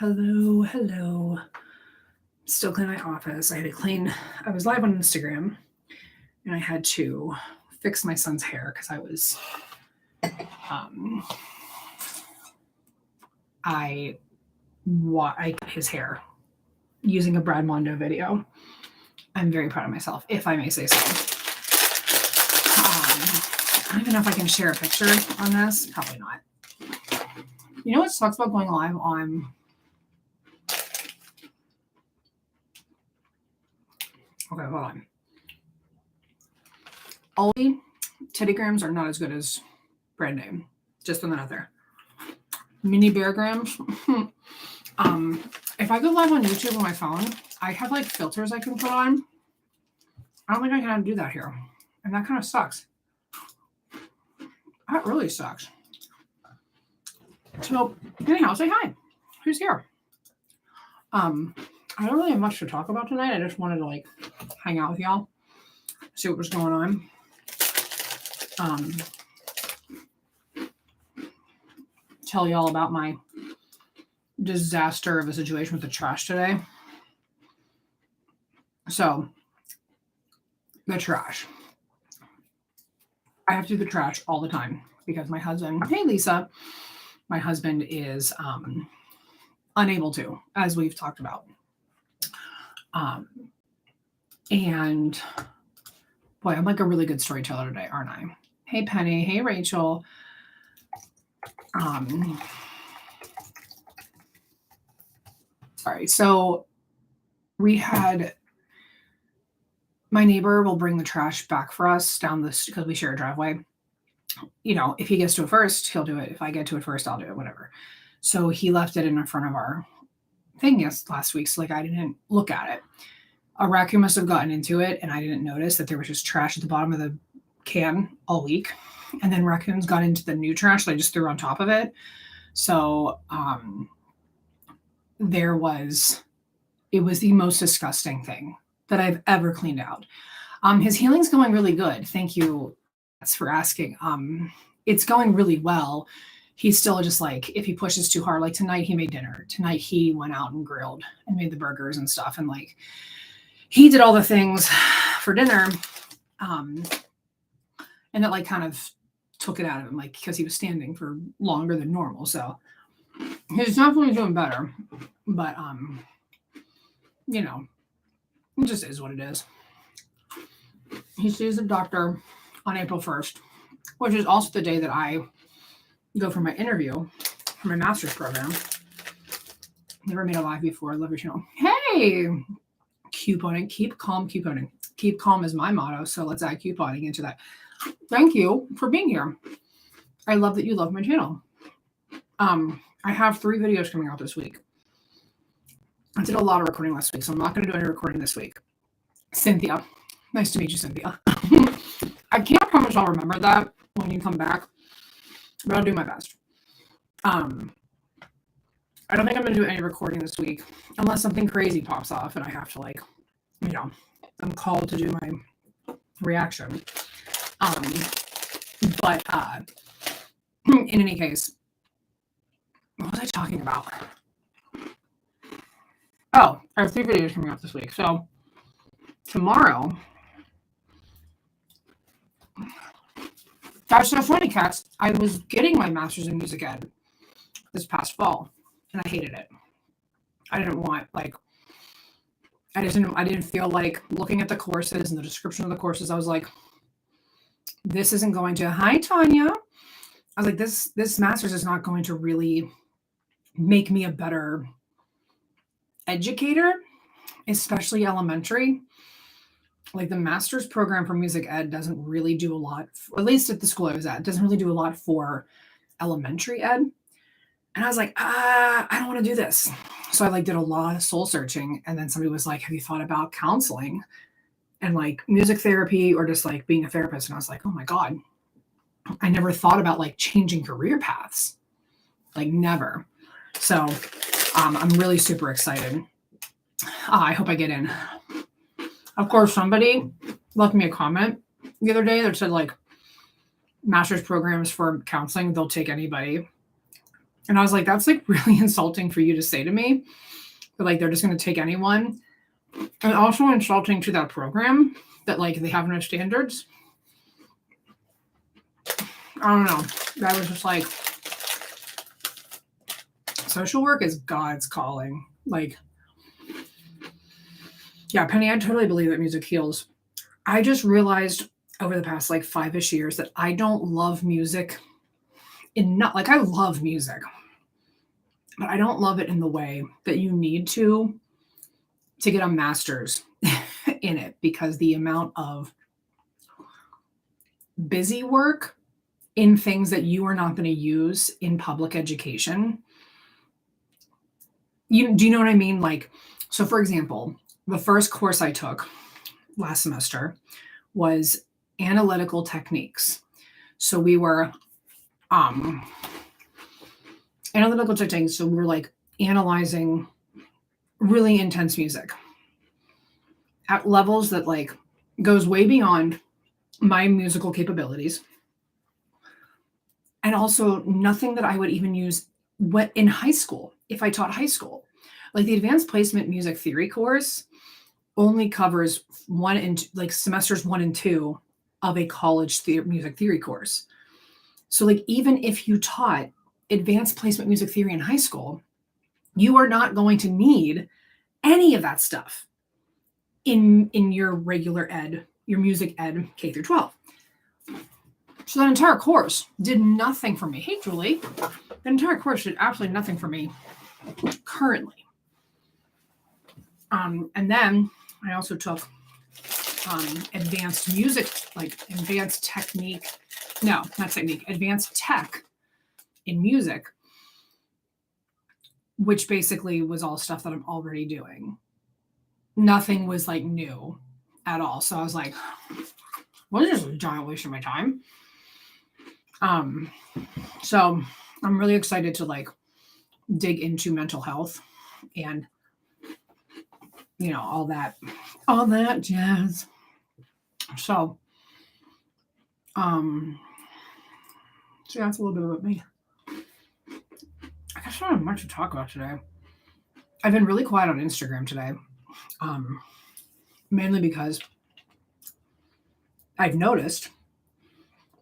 Hello. Still clean my office. I was live on Instagram and I had to fix my son's hair because I cut his hair using a Brad Mondo video. I'm very proud of myself, if I may say so. I don't even know if I can share a picture on this. Probably not. You know what sucks about going live on... Okay, hold on. Aldi Teddy Grams are not as good as brand name. Just throwing that out there. Mini Bear Grams. If I go live on YouTube on my phone, I have like filters I can put on. I don't think I can do that here. And that kind of sucks. That really sucks. So anyhow, say hi. Who's here? I don't really have much to talk about tonight. I just wanted to like hang out with y'all, see what was going on. Tell y'all about my disaster of a situation with the trash today. So, the trash. I have to do the trash all the time because my husband, hey Lisa, my husband is unable to, as we've talked about. And boy, I'm like a really good storyteller today, aren't I? Hey Penny, hey Rachel. Sorry. So we had my neighbor will bring the trash back for us down this because we share a driveway. You know, if he gets to it first, he'll do it. If I get to it first, I'll do it, whatever. So he left it in front of our thing last week. So like I didn't look at it. A raccoon must have gotten into it and I didn't notice that there was just trash at the bottom of the can all week. And then raccoons got into the new trash that I just threw on top of it. So it was the most disgusting thing that I've ever cleaned out. His healing's going really good. Thank you for asking. It's going really well. He's still just like, if he pushes too hard, like tonight he made dinner. Tonight he went out and grilled and made the burgers and stuff. And like, he did all the things for dinner. And it like kind of took it out of him, like, because he was standing for longer than normal. So he's definitely doing better, but, you know, it just is what it is. He sees a doctor on April 1st, which is also the day that I go for my interview for my master's program. Never made a live before. I love your channel. Hey, couponing. Keep calm, couponing. Keep calm is my motto. So let's add couponing into that. Thank you for being here. I love that you love my channel. I have 3 videos coming out this week. I did a lot of recording last week, so I'm not going to do any recording this week. Cynthia. Nice to meet you, Cynthia. I can't promise I'll remember that when you come back, but I'll do my best. I don't think I'm going to do any recording this week unless something crazy pops off and I have to, like, you know, I'm called to do my reaction. But in any case, what was I talking about? Oh, I have 3 videos coming out this week. So tomorrow, that's so funny, cats. I was getting my master's in music ed this past fall, and I hated it. I didn't want, like, I didn't feel like looking at the courses and the description of the courses. I was like, this isn't going to, hi, Tanya. I was like, this master's is not going to really make me a better educator, especially elementary. Like the master's program for music ed doesn't really do a lot, at least at the school I was at, doesn't really do a lot for elementary ed. And I was like, I don't want to do this. So I like did a lot of soul searching. And then somebody was like, have you thought about counseling and like music therapy or just like being a therapist? And I was like, oh my God, I never thought about like changing career paths, like never. So I'm really super excited. I hope I get in. Of course, somebody left me a comment the other day that said like master's programs for counseling, they'll take anybody. And I was like, that's like really insulting for you to say to me. But like, they're just going to take anyone. And also insulting to that program that like they have no standards. I don't know. That was just like, social work is God's calling. Like, yeah, Penny, I totally believe that music heals. I just realized over the past like 5-ish years that I don't love music enough. Like, I love music, but I don't love it in the way that you need to get a master's in it, because the amount of busy work in things that you are not going to use in public education. Do you know what I mean? Like, so for example, the first course I took last semester was analytical techniques. So we were analytical techniques. So we were like analyzing really intense music at levels that like goes way beyond my musical capabilities. And also nothing that I would even use in high school, if I taught high school. Like the advanced placement music theory course only covers semesters 1 and 2 of a college music theory course. So like, even if you taught advanced placement music theory in high school, you are not going to need any of that stuff in your regular ed, your music ed K through 12. So that entire course did nothing for me. Hey, Julie, the entire course did absolutely nothing for me currently. And then I also took advanced music, like advanced technique. No, not technique, advanced tech in music, which basically was all stuff that I'm already doing. Nothing was like new at all. So I was like, well, this is a giant waste of my time. So I'm really excited to like dig into mental health and, you know, all that jazz. So that's a little bit about me. I guess I don't have much to talk about today. I've been really quiet on Instagram today, mainly because I've noticed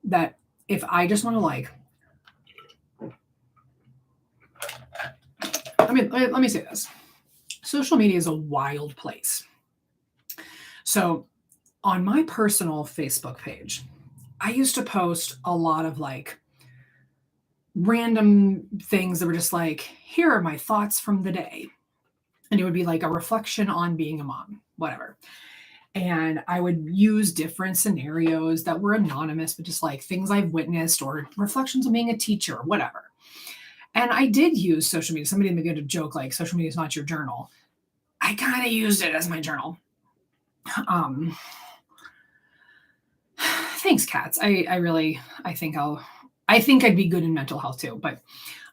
that if I just want to like, let me say this. Social media is a wild place. So on my personal Facebook page, I used to post a lot of like random things that were just like, here are my thoughts from the day. And it would be like a reflection on being a mom, whatever. And I would use different scenarios that were anonymous, but just like things I've witnessed or reflections on being a teacher, whatever. And I did use social media. Somebody began to joke like, social media is not your journal. I kind of used it as my journal. Thanks, Cats. I think I'd be good in mental health too. But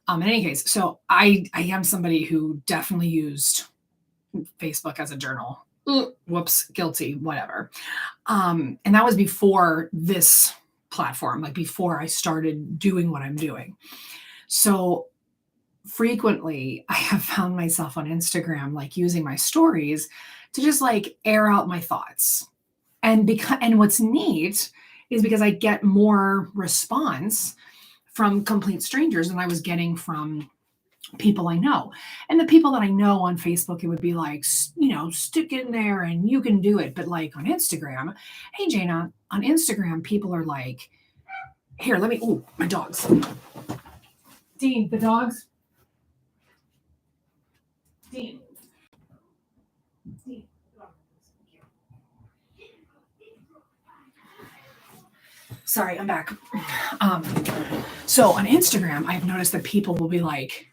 in any case, so I am somebody who definitely used Facebook as a journal. Whoops, guilty, whatever. And that was before this platform, like before I started doing what I'm doing. So frequently I have found myself on Instagram, like using my stories to just like air out my thoughts. And what's neat is because I get more response from complete strangers than I was getting from people I know. And the people that I know on Facebook, it would be like, you know, stick in there and you can do it. But like on Instagram, hey, Jana, on Instagram, people are like, here, my dogs. Dean, the dogs. Dean. Sorry, I'm back. So on Instagram, I've noticed that people will be like,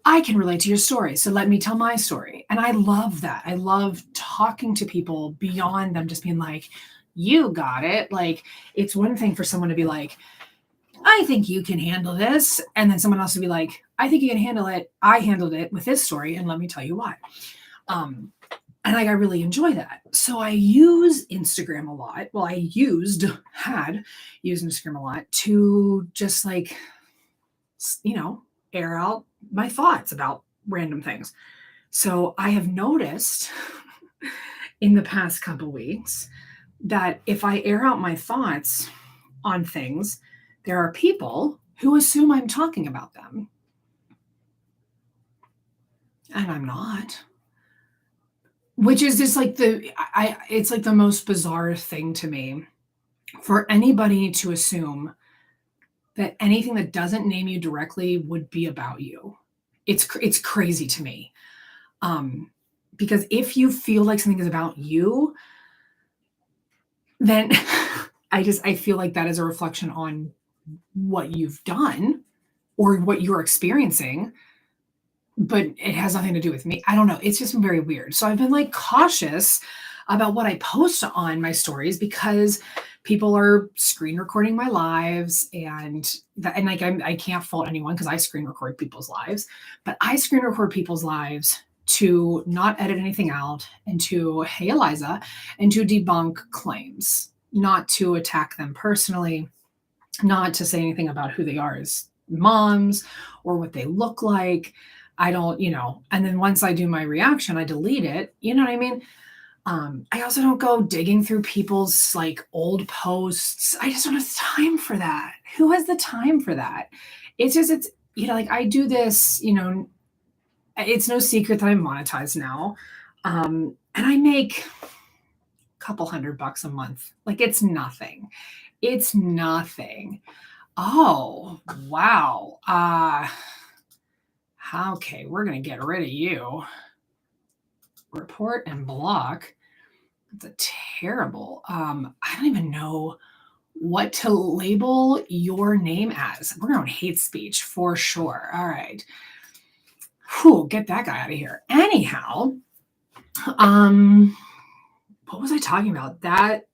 I can relate to your story, so let me tell my story. And I love that. I love talking to people beyond them just being like, you got it. Like, it's one thing for someone to be like, I think you can handle this. And then someone else to be like, I think you can handle it. I handled it with this story, and let me tell you why. And like, I really enjoy that. So I use Instagram a lot. Well, had used Instagram a lot to just like, you know, air out my thoughts about random things. So I have noticed in the past couple weeks that if I air out my thoughts on things, there are people who assume I'm talking about them. And I'm not. Which is just like it's like the most bizarre thing to me for anybody to assume that anything that doesn't name you directly would be about you. It's crazy to me. Because if you feel like something is about you, then I feel like that is a reflection on what you've done or what you're experiencing, but it has nothing to do with me. I don't know. It's just been very weird. So I've been like cautious about what I post on my stories because people are screen recording my lives and like I can't fault anyone because I screen record people's lives, but I screen record people's lives to not edit anything out and to, hey, Eliza, and to debunk claims, not to attack them personally, not to say anything about who they are as moms or what they look like. I don't, and then once I do my reaction, I delete it. You know what I mean? I also don't go digging through people's like old posts. I just don't have time for that. Who has the time for that? It's like I do this, it's no secret that I'm monetized now. And I make a couple $100 a month. Like it's nothing. It's nothing. Oh, wow. Okay, we're going to get rid of you. Report and block. That's terrible. I don't even know what to label your name as. We're going hate speech for sure. All right. Whew, get that guy out of here. Anyhow, what was I talking about? That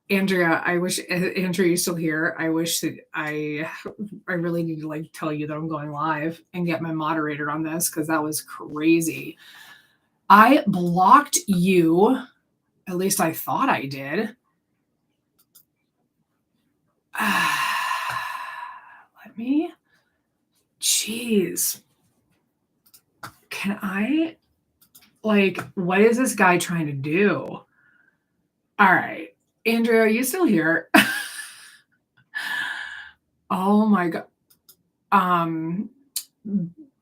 Andrea, I wish Andrea, you're still here. I wish that I really need to like tell you that I'm going live and get my moderator on this because that was crazy. I blocked you. At least I thought I did. Let me. Jeez. Can I? Like, what is this guy trying to do? All right. Andrea, are you still here? Oh my God.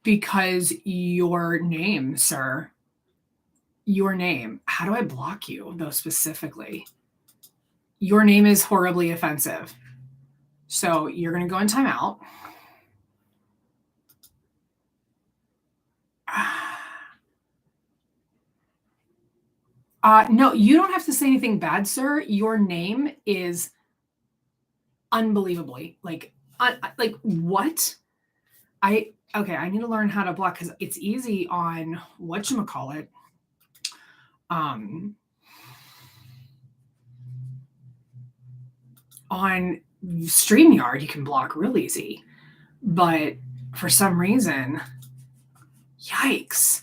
Because your name, sir. Your name. How do I block you, though, specifically? Your name is horribly offensive. So you're going to go in timeout. No, you don't have to say anything bad, sir. Your name is unbelievably like what? I need to learn how to block because it's easy on whatchamacallit. On StreamYard, you can block real easy, but for some reason, yikes.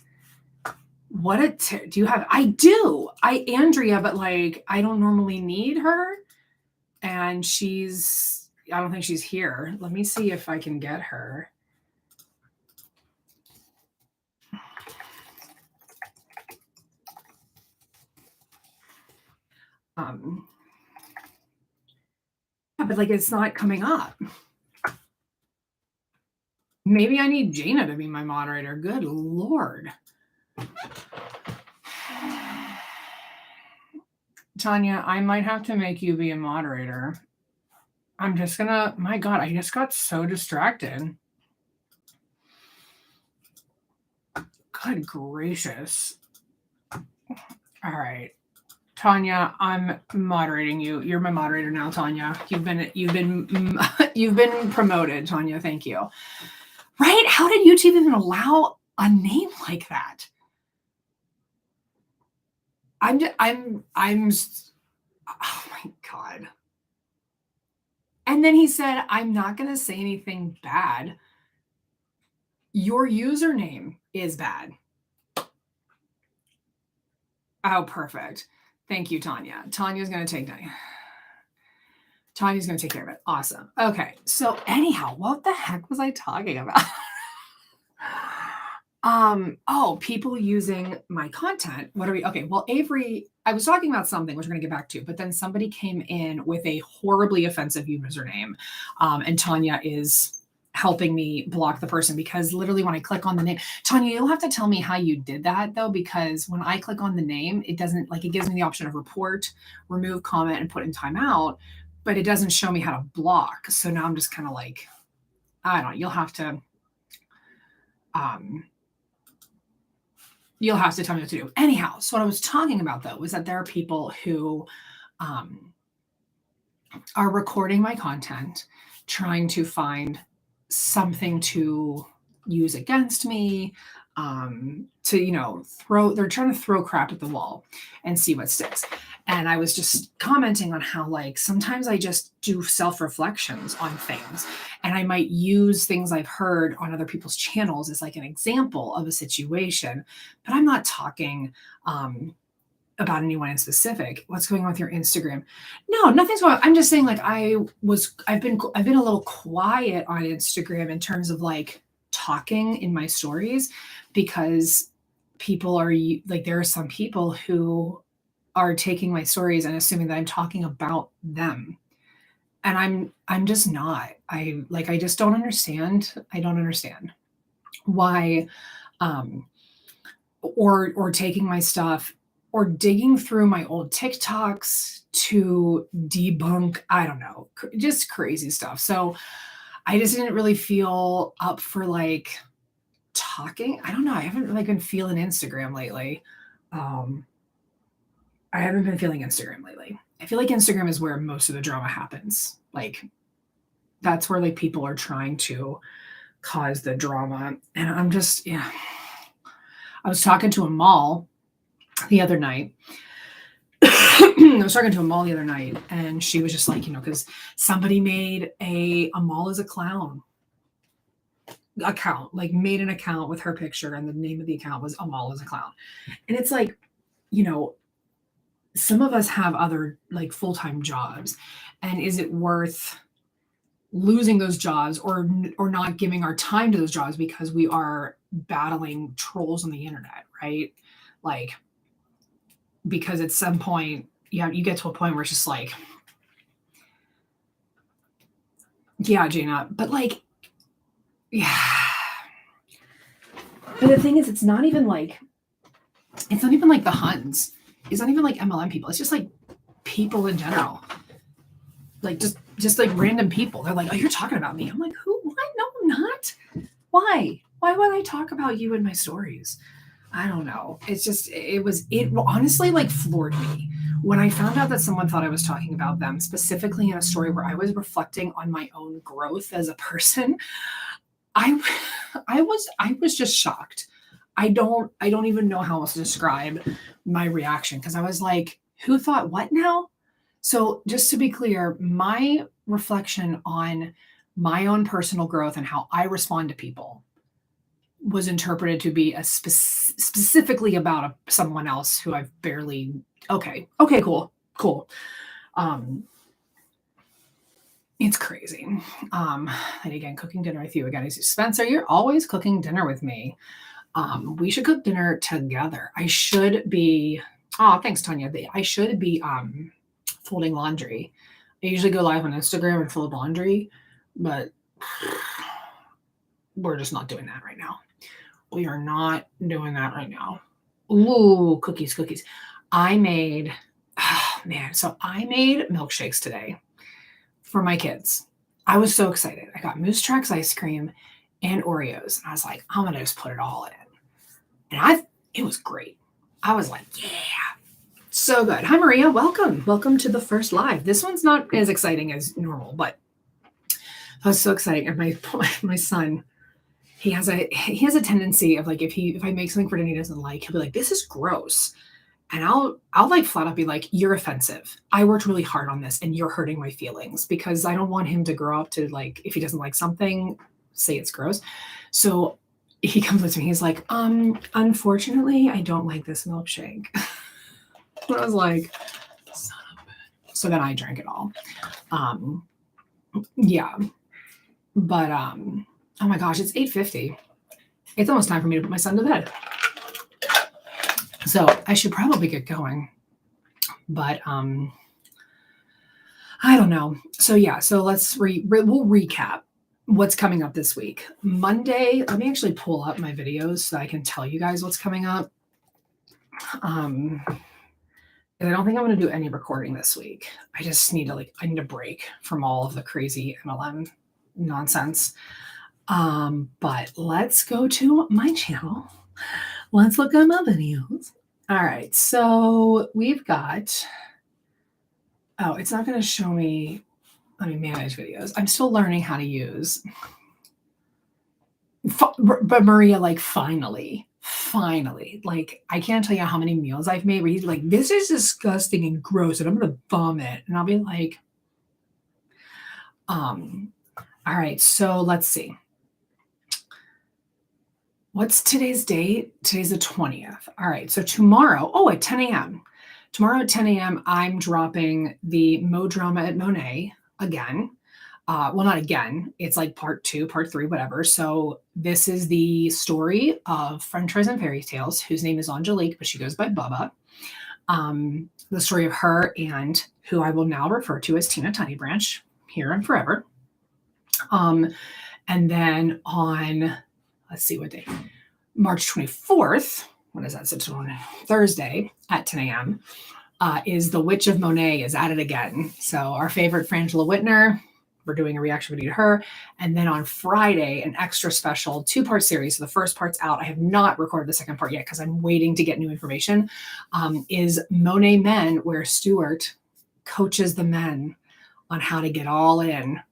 What do you have? I do. Andrea, but like, I don't normally need her. And I don't think she's here. Let me see if I can get her. Yeah, but like, it's not coming up. Maybe I need Jaina to be my moderator. Good Lord. Tanya, I might have to make you be a moderator. I'm just gonna, my God, I just got so distracted. Good gracious. All right. Tanya, I'm moderating you. You're my moderator now, Tanya. You've been promoted, Tanya. Thank you. Right? How did YouTube even allow a name like that? I'm oh my God. And then he said, I'm not going to say anything bad. Your username is bad. Oh, perfect. Thank you, Tanya. Tanya's going to take that. Tanya's going to take care of it. Awesome. Okay. So anyhow, what the heck was I talking about? People using my content. Okay. Well, Avery, I was talking about something, which we're going to get back to, but then somebody came in with a horribly offensive username. And Tanya is helping me block the person because literally when I click on the name, Tanya, you'll have to tell me how you did that though, because when I click on the name, it doesn't it gives me the option of report, remove comment, and put in timeout, but it doesn't show me how to block. So now I'm just kind of like, I don't know, you'll have to tell me what to do. Anyhow, so what I was talking about though was that there are people who are recording my content, trying to find something to use against me, they're trying to throw crap at the wall and see what sticks. And I was just commenting on how sometimes I just do self-reflections on things, and I might use things I've heard on other people's channels as an example of a situation, but I'm not talking about anyone in specific. What's going on with your Instagram? No, nothing's going on. I'm just saying I've been a little quiet on Instagram in terms of talking in my stories, because people are there are some people who are taking my stories and assuming that I'm talking about them. And I'm just not. I just don't understand. I don't understand why or taking my stuff or digging through my old TikToks to debunk, I don't know, just crazy stuff. So I just didn't really feel up for talking. I don't know. I haven't been feeling Instagram lately. I haven't been feeling Instagram lately. I feel like Instagram is where most of the drama happens. That's where people are trying to cause the drama. And I'm just, yeah. I was talking to a mall the other night. And she was just because somebody made a mall as a clown account, made an account with her picture, and the name of the account was a mall as a clown. And it's some of us have other full-time jobs, and is it worth losing those jobs or not giving our time to those jobs because we are battling trolls on the internet, right? Because at some point, you get to a point where it's just yeah, Jana, but yeah. But the thing is, it's not even the Huns. It's not even MLM people. It's just people in general. Just random people. They're like, oh, you're talking about me. I'm like, who? What? No, I'm not. Why? Why would I talk about you in my stories? I don't know. It honestly floored me when I found out that someone thought I was talking about them, specifically in a story where I was reflecting on my own growth as a person. I was just shocked. I don't even know how else to describe my reaction, because I was like, who thought what now? So just to be clear, my reflection on my own personal growth and how I respond to people was interpreted to be specifically about someone else who I've barely. Okay, cool. It's crazy. And again, cooking dinner with you again. Spencer, you're always cooking dinner with me. We should cook dinner together. I should be. Oh, thanks, Tanya. I should be folding laundry. I usually go live on Instagram and fold laundry, but we're just not doing that right now. We are not doing that right now. Ooh, cookies. I made milkshakes today for my kids. I was so excited. I got Moose Tracks ice cream and Oreos. And I was like, I'm going to just put it all in. And it was great. I was like, yeah, so good. Hi, Maria. Welcome. Welcome to the first live. This one's not as exciting as normal, but that was so exciting. And my son, he has a tendency of if I make something for dinner he doesn't like, he'll be like, this is gross. And I'll flat out be like, you're offensive. I worked really hard on this and you're hurting my feelings, because I don't want him to grow up to if he doesn't like something, say it's gross. So he comes up to me, he's like, unfortunately, I don't like this milkshake. I was like, son of a bitch. So then I drank it all. Yeah. But oh my gosh, it's 8:50. It's almost time for me to put my son to bed. So I should probably get going. But I don't know. So yeah, so let's we'll recap what's coming up this week. Monday, let me actually pull up my videos so I can tell you guys what's coming up. And I don't think I'm going to do any recording this week. I just need to I need a break from all of the crazy MLM nonsense. But let's go to my channel. Let's look at my videos. All right, so we've got, oh, it's not going to show me, let me manage videos. I'm still learning how to use, but Maria, like, finally, like, I can't tell you how many meals I've made where he's like, this is disgusting and gross and I'm going to vomit. And I'll be like, all right, so let's see. What's today's date? Today's the 20th. All right, so tomorrow, at 10 a.m. Tomorrow at 10 a.m., I'm dropping the Mo Drama at Monet again. Well, not again. It's like part 2, part 3, whatever. So this is the story of French Fries and Fairy Tales, whose name is Angelique, but she goes by Bubba. The story of her and who I will now refer to as Tina Tiny Branch, here and forever. And then on, let's see what day, March 24th, what is that? So Thursday at 10 a.m. Is The Witch of Monet is at it again. So our favorite Frangela Whitner, we're doing a reaction video to her. And then on Friday, an extra special 2-part series. So the first part's out. I have not recorded the second part yet because I'm waiting to get new information. Is Monet Men, where Stuart coaches the men on how to get all in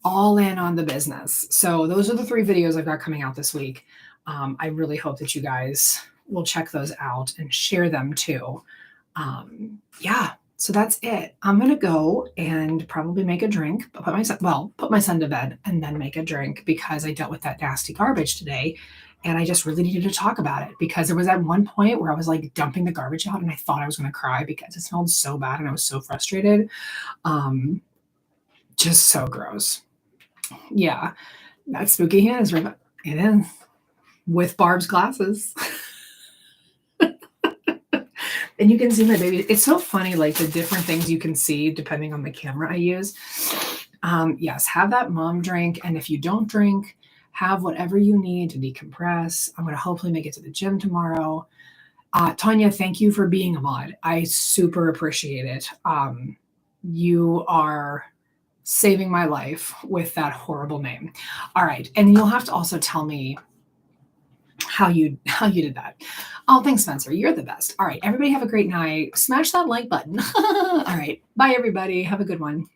on the business. So those are the 3 videos I've got coming out this week. I really hope that you guys will check those out and share them too. Yeah, so that's it. I'm going to go and probably make a drink, put my son to bed and then make a drink because I dealt with that nasty garbage today. And I just really needed to talk about it because there was at one point where I was like dumping the garbage out and I thought I was going to cry because it smelled so bad and I was so frustrated. Just so gross. Yeah, that spooky hand is right. It is with Barb's glasses. And you can see my baby. It's so funny, like the different things you can see depending on the camera I use. Yes, have that mom drink. And if you don't drink, have whatever you need to decompress. I'm going to hopefully make it to the gym tomorrow. Tanya, thank you for being a mod. I super appreciate it. You are saving my life with that horrible name. All right. And you'll have to also tell me how you did that. Oh, thanks, Spencer. You're the best. All right. Everybody have a great night. Smash that like button. All right. Bye, everybody. Have a good one.